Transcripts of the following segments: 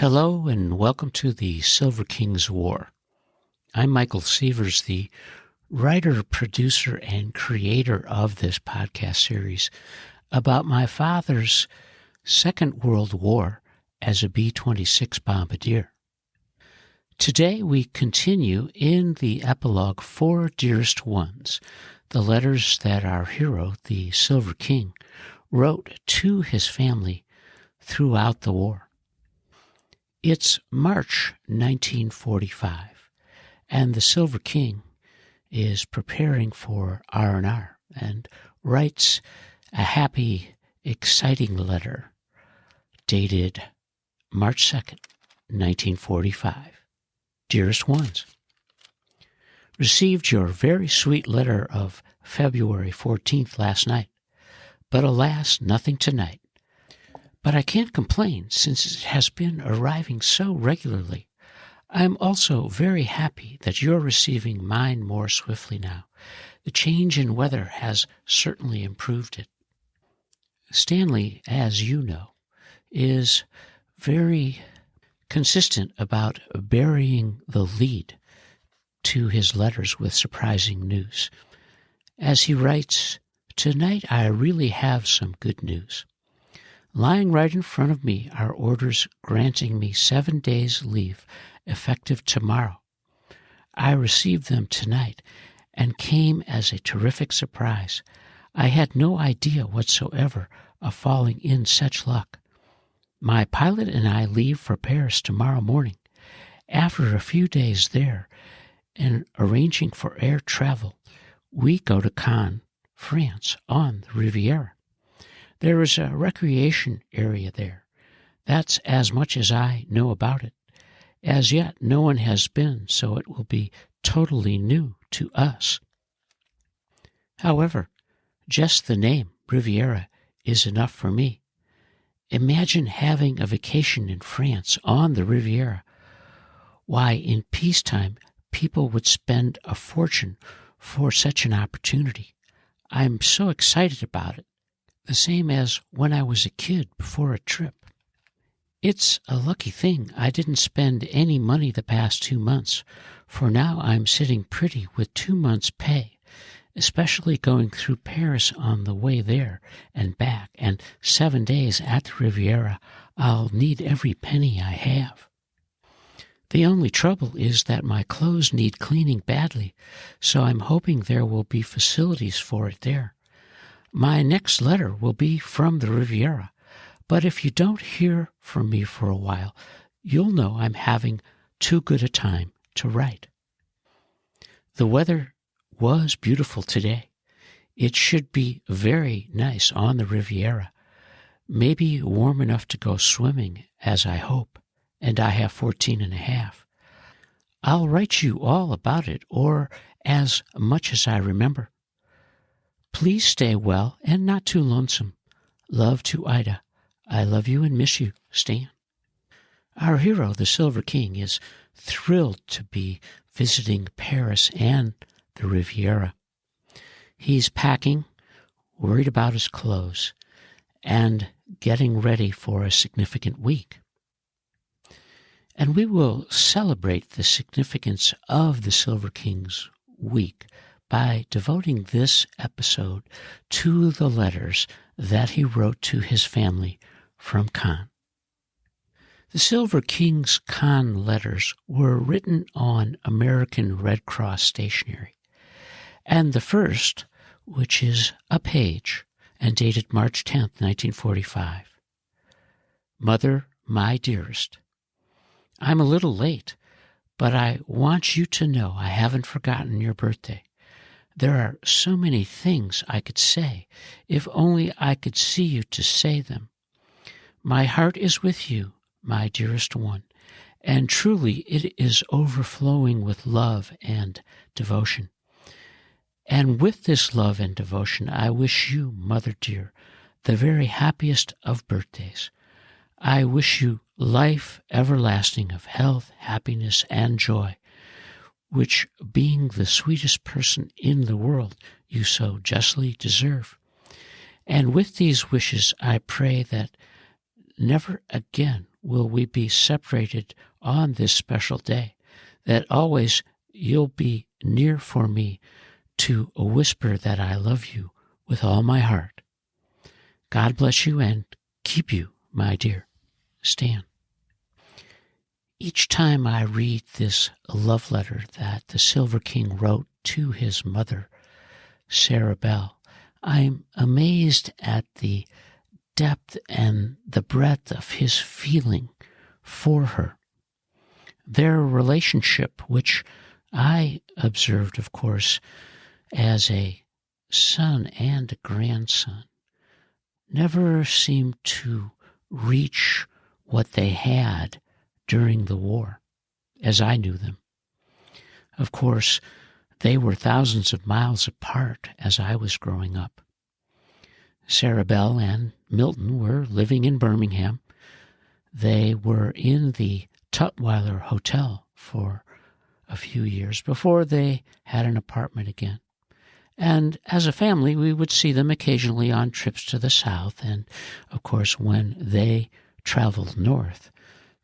Hello and welcome to the Silver King's War. I'm Michael Sievers, the writer, producer, and creator of this podcast series about my father's Second World War as a B-26 bombardier. Today we continue in the epilogue for Dearest Ones, the letters that our hero, the Silver King, wrote to his family throughout the war. It's March 1945, and the Silver King is preparing for R&R and writes a happy, exciting letter dated March 2nd, 1945. Dearest Ones, received your very sweet letter of February 14th last night, but alas, nothing tonight. But I can't complain since it has been arriving so regularly. I am also very happy that you're receiving mine more swiftly now. The change in weather has certainly improved it. Stanley, as you know, is very consistent about burying the lead to his letters with surprising news. As he writes, "Tonight I really have some good news. Lying right in front of me are orders granting me 7 days' leave, effective tomorrow. I received them tonight and came as a terrific surprise. I had no idea whatsoever of falling in such luck. My pilot and I leave for Paris tomorrow morning. After a few days there and arranging for air travel, we go to Cannes, France, on the Riviera. There is a recreation area there. That's as much as I know about it. As yet, no one has been, so it will be totally new to us. However, just the name, Riviera, is enough for me. Imagine having a vacation in France on the Riviera. Why, in peacetime, people would spend a fortune for such an opportunity. I'm so excited about it. The same as when I was a kid before a trip. It's a lucky thing I didn't spend any money the past 2 months, for now I'm sitting pretty with 2 months' pay, especially going through Paris on the way there and back, and 7 days at the Riviera. I'll need every penny I have. The only trouble is that my clothes need cleaning badly, so I'm hoping there will be facilities for it there. My next letter will be from the Riviera, but if you don't hear from me for a while, you'll know I'm having too good a time to write. The weather was beautiful today. It should be very nice on the Riviera, maybe warm enough to go swimming, as I hope, and I have 14.5. I'll write you all about it, or as much as I remember. Please stay well and not too lonesome. Love to Ida. I love you and miss you, Stan." Our hero, the Silver King, is thrilled to be visiting Paris and the Riviera. He's packing, worried about his clothes, and getting ready for a significant week. And we will celebrate the significance of the Silver King's week by devoting this episode to the letters that he wrote to his family from Cannes. The Silver King's Cannes letters were written on American Red Cross stationery, and the first, which is a page and dated March 10th, 1945. "Mother, my dearest, I'm a little late, but I want you to know I haven't forgotten your birthday. There are so many things I could say, if only I could see you to say them. My heart is with you, my dearest one, and truly it is overflowing with love and devotion. And with this love and devotion, I wish you, mother dear, the very happiest of birthdays. I wish you life everlasting of health, happiness, and joy, which, being the sweetest person in the world, you so justly deserve. And with these wishes I pray that never again will we be separated on this special day, that always you'll be near for me to whisper that I love you with all my heart. God bless you and keep you, my dear Stan. Each time I read this love letter that the Silver King wrote to his mother, Sarah Bell, I'm amazed at the depth and the breadth of his feeling for her. Their relationship, which I observed, of course, as a son and a grandson, never seemed to reach what they had during the war, as I knew them. Of course, they were thousands of miles apart as I was growing up. Sarah Bell and Milton were living in Birmingham. They were in the Tutwiler Hotel for a few years before they had an apartment again. And as a family, we would see them occasionally on trips to the south, and of course when they traveled north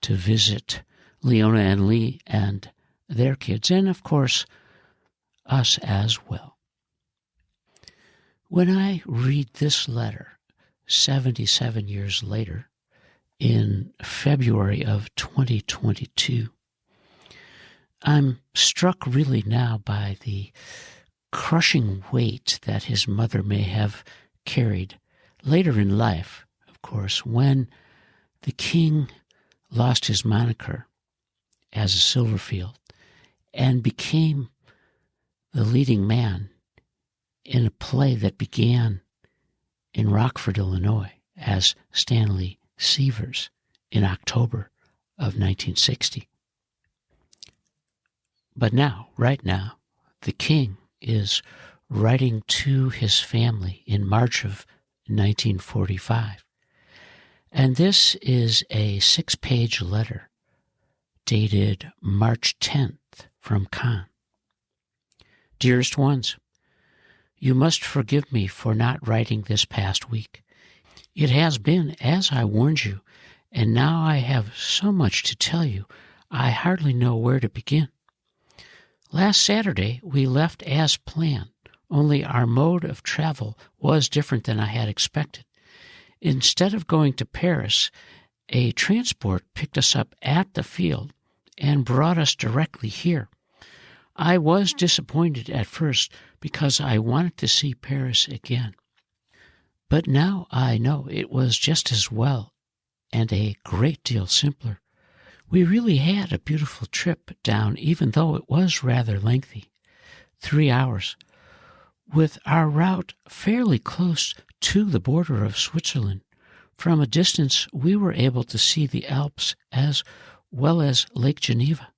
to visit Leona and Lee and their kids, and of course us as well. When I read this letter 77 years later, in February of 2022, I'm struck really now by the crushing weight that his mother may have carried later in life, of course, when the king lost his moniker as a Silverfield and became the leading man in a play that began in Rockford, Illinois, as Stanley Sievers in October of 1960. But now, right now, the king is writing to his family in March of 1945. And this is a 6-page letter dated March 10th from Cannes. Dearest Ones, you must forgive me for not writing this past week. It has been as I warned you, and now I have so much to tell you, I hardly know where to begin. Last Saturday, we left as planned, only our mode of travel was different than I had expected. Instead of going to Paris, a transport picked us up at the field and brought us directly here. I was disappointed at first because I wanted to see Paris again. But now I know it was just as well and a great deal simpler. We really had a beautiful trip down, even though it was rather lengthy, 3 hours, with our route fairly close to the border of Switzerland. From a distance, we were able to see the Alps as well as Lake Geneva.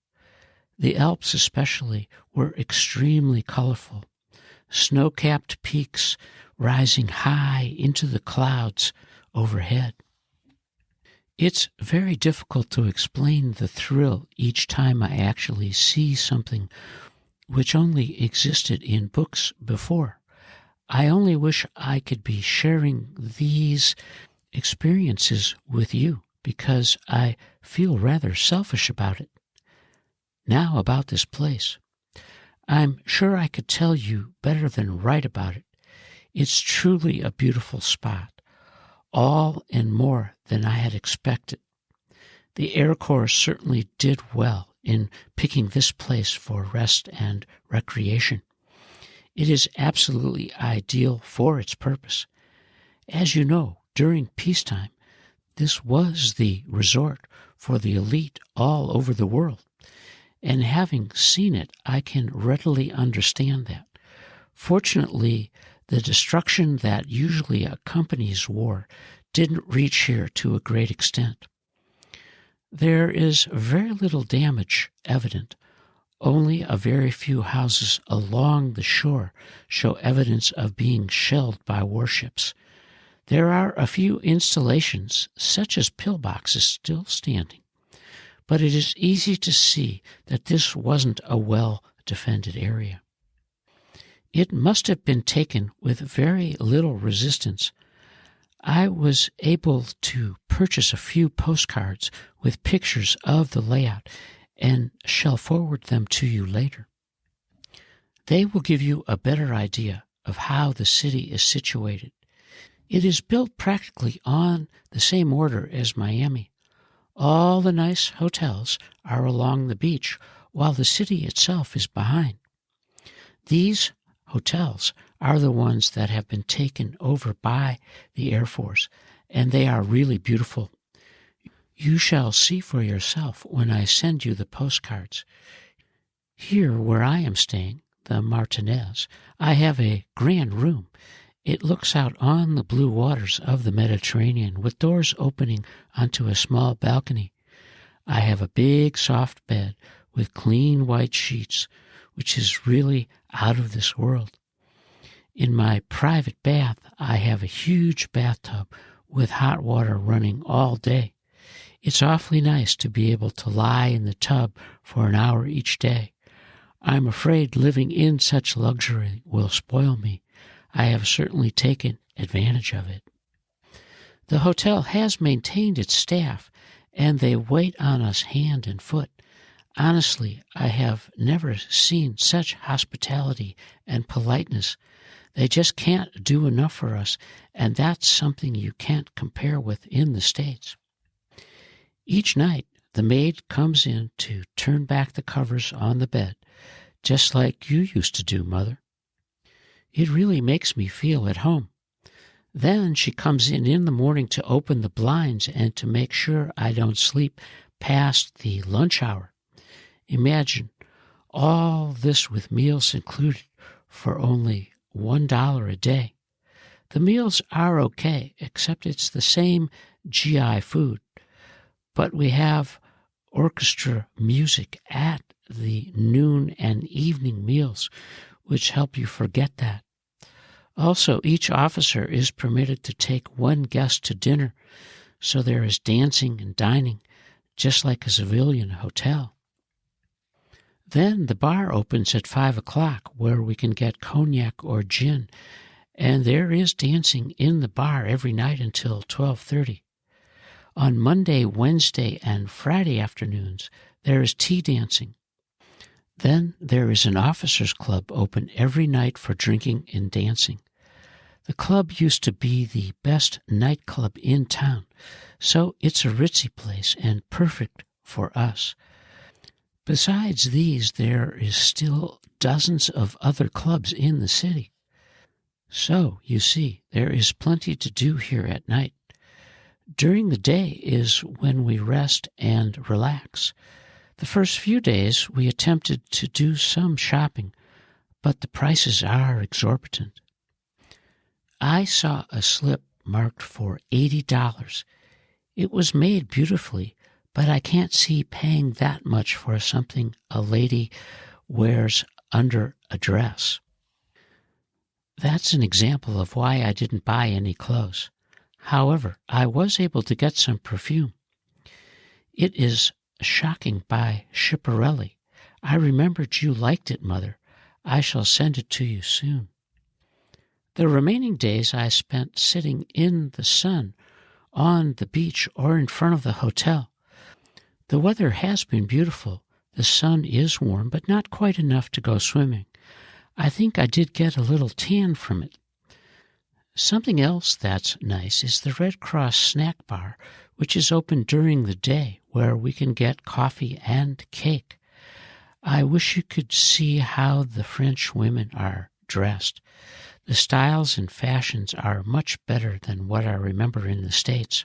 The Alps especially were extremely colorful, snow-capped peaks rising high into the clouds overhead. It's very difficult to explain the thrill each time I actually see something which only existed in books before. I only wish I could be sharing these experiences with you because I feel rather selfish about it. Now about this place. I'm sure I could tell you better than write about it. It's truly a beautiful spot, all and more than I had expected. The Air Corps certainly did well in picking this place for rest and recreation. It is absolutely ideal for its purpose. As you know, during peacetime, this was the resort for the elite all over the world. And having seen it, I can readily understand that. Fortunately, the destruction that usually accompanies war didn't reach here to a great extent. There is very little damage evident. Only a very few houses along the shore show evidence of being shelled by warships. There are a few installations, such as pillboxes, still standing. But it is easy to see that this wasn't a well-defended area. It must have been taken with very little resistance. I was able to purchase a few postcards with pictures of the layout and shall forward them to you later. They will give you a better idea of how the city is situated. It is built practically on the same order as Miami. All the nice hotels are along the beach, while the city itself is behind. These hotels are the ones that have been taken over by the Air Force, and they are really beautiful. You shall see for yourself when I send you the postcards. Here, where I am staying, the Martinez, I have a grand room. It looks out on the blue waters of the Mediterranean with doors opening onto a small balcony. I have a big soft bed with clean white sheets, which is really out of this world. In my private bath, I have a huge bathtub with hot water running all day. It's awfully nice to be able to lie in the tub for an hour each day. I'm afraid living in such luxury will spoil me. I have certainly taken advantage of it. The hotel has maintained its staff, and they wait on us hand and foot. Honestly, I have never seen such hospitality and politeness. They just can't do enough for us, and that's something you can't compare with in the States. Each night, the maid comes in to turn back the covers on the bed, just like you used to do, Mother. It really makes me feel at home. Then she comes in the morning to open the blinds and to make sure I don't sleep past the lunch hour. Imagine all this with meals included for only $1 a day. The meals are okay, except it's the same GI food, but we have orchestra music at the noon and evening meals, which help you forget that. Also, each officer is permitted to take one guest to dinner, so there is dancing and dining, just like a civilian hotel. Then the bar opens at 5 o'clock, where we can get cognac or gin, and there is dancing in the bar every night until 12:30. On Monday, Wednesday, and Friday afternoons, there is tea dancing. Then there is an officers' club open every night for drinking and dancing. The club used to be the best nightclub in town, so it's a ritzy place and perfect for us. Besides these, there is still dozens of other clubs in the city. So, you see, there is plenty to do here at night. During the day is when we rest and relax. The first few days we attempted to do some shopping, but the prices are exorbitant. I saw a slip marked for $80. It was made beautifully, but I can't see paying that much for something a lady wears under a dress. That's an example of why I didn't buy any clothes. However, I was able to get some perfume. It is Shocking by Schiaparelli. I remembered you liked it, Mother. I shall send it to you soon. The remaining days I spent sitting in the sun on the beach or in front of the hotel. The weather has been beautiful. The sun is warm, but not quite enough to go swimming. I think I did get a little tan from it. Something else that's nice is the Red Cross snack bar, which is open during the day, where we can get coffee and cake. I wish you could see how the French women are dressed. The styles and fashions are much better than what I remember in the States.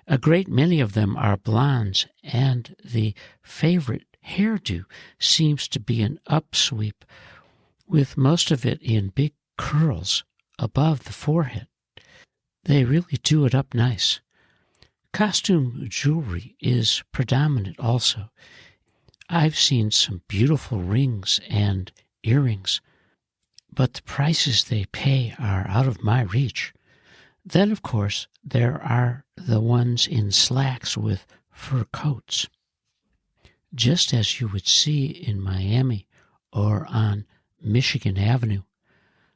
A great many of them are blondes, and the favorite hairdo seems to be an upsweep, with most of it in big curls above the forehead. They really do it up nice. Costume jewelry is predominant also. I've seen some beautiful rings and earrings, but the prices they pay are out of my reach. Then, of course, there are the ones in slacks with fur coats, just as you would see in Miami or on Michigan Avenue.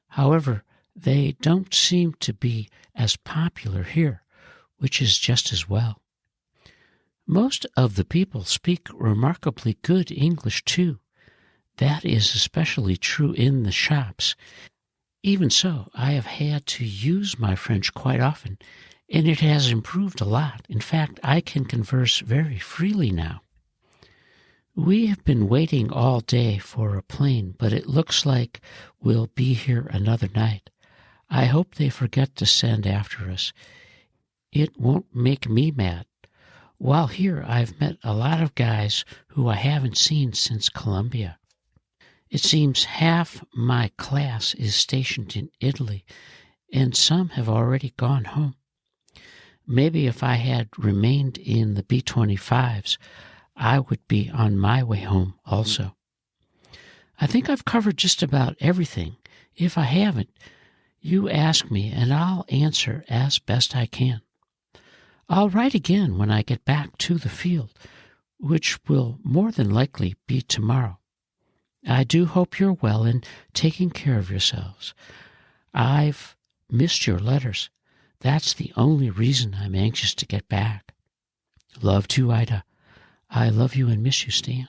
However, They don't seem to be as popular here, which is just as well. Most of the people speak remarkably good English, too. That is especially true in the shops. Even so, I have had to use my French quite often, and it has improved a lot. In fact, I can converse very freely now. We have been waiting all day for a plane, but it looks like we'll be here another night. I hope they forget to send after us. It won't make me mad. While here, I've met a lot of guys who I haven't seen since Columbia. It seems half my class is stationed in Italy, and some have already gone home. Maybe if I had remained in the B-25s, I would be on my way home also. I think I've covered just about everything. If I haven't, you ask me and I'll answer as best I can. I'll write again when I get back to the field, which will more than likely be tomorrow. I do hope you're well and taking care of yourselves. I've missed your letters. That's the only reason I'm anxious to get back. Love to Ida. I love you and miss you, Stan.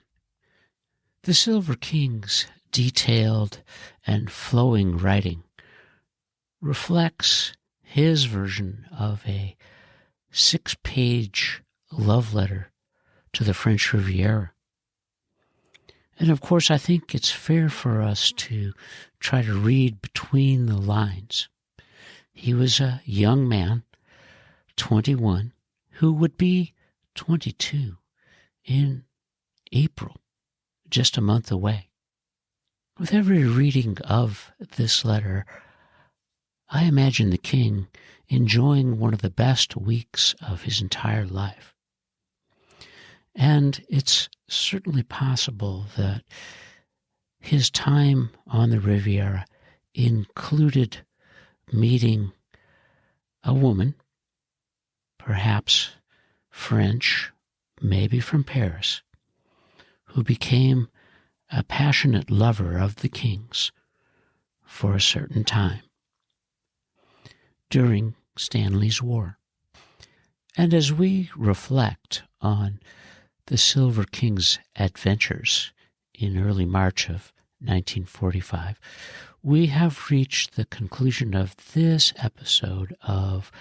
The Silver King's detailed and flowing writing reflects his version of a 6-page love letter to the French Riviera. And of course, I think it's fair for us to try to read between the lines. He was a young man, 21, who would be 22 in April, just a month away. With every reading of this letter, I imagine the king enjoying one of the best weeks of his entire life. And it's certainly possible that his time on the Riviera included meeting a woman, perhaps French, maybe from Paris, who became a passionate lover of the king's for a certain time during Stanley's War. And as we reflect on the Silver King's adventures in early March of 1945, we have reached the conclusion of this episode of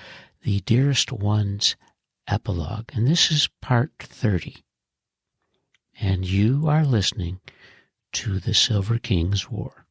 the Dearest Ones Epilogue, and this is part 30. And you are listening to the Silver King's War.